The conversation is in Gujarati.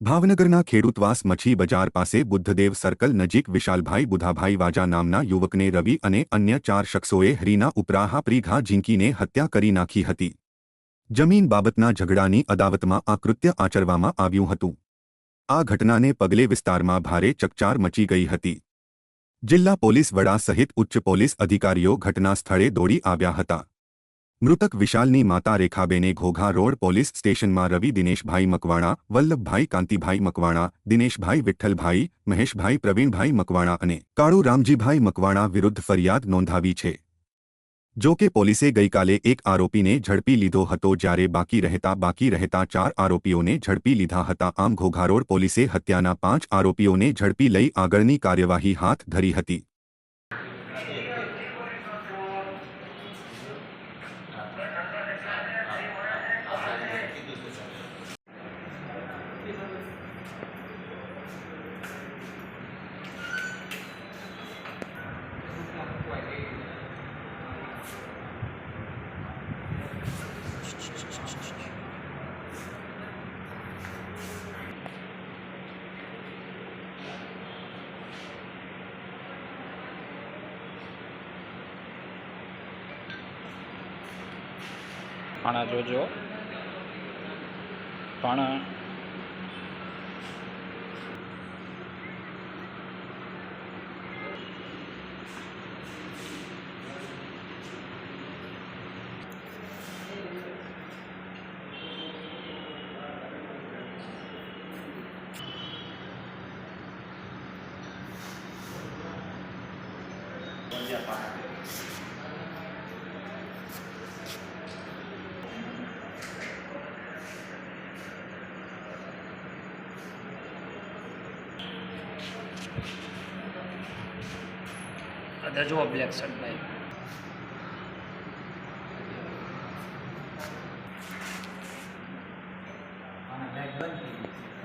ભાવનગરના ખેડૂતવાસ મચ્છી બજાર પાસે બુદ્ધદેવ સર્કલ નજીક વિશાલભાઈ બુધાભાઈ વાજા નામના યુવકને રવિ અને અન્ય 4 શખ્સોએ હરીના ઉપરાહા પ્રીઘા ઝીંકીને હત્યા કરી નાખી હતી। જમીન બાબતના ઝઘડાની અદાવતમાં આ કૃત્ય આચરવામાં આવ્યું હતું। આ ઘટનાને પગલે વિસ્તારમાં ભારે ચકચાર મચી ગઈ હતી। જિલ્લા પોલીસ વડા સહિત ઉચ્ચ પોલીસ અધિકારીઓ ઘટના સ્થળે દોડી આવ્યા હતા। મૃતક વિશાલની માતા રેખાબેને ઘોઘા રોડ પોલીસ સ્ટેશનમાં રવિ દિનેશભાઈ મકવાણા, વલ્લભભાઈ કાંતિભાઈ મકવાણા, દિનેશભાઈ વિઠ્ઠલભાઈ, મહેશભાઈ પ્રવીણભાઈ મકવાણા અને કાળુ રામજીભાઈ મકવાણા વિરુદ્ધ ફરિયાદ નોંધાવી છે। જો કે પોલીસે ગઈકાલે એક આરોપીને ઝડપી લીધો હતો જ્યારે બાકી રહેતા 4 આરોપીઓને ઝડપી લીધા હતા। આમ ઘોઘારોડ પોલીસે હત્યાના 5 આરોપીઓને ઝડપી લઈ આગળની કાર્યવાહી હાથ ધરી હતી। પાણા જોજો પાણા ada જો બ્લેક શર્ટ ભાઈ લાઈટ બંધ થઈ ગઈ।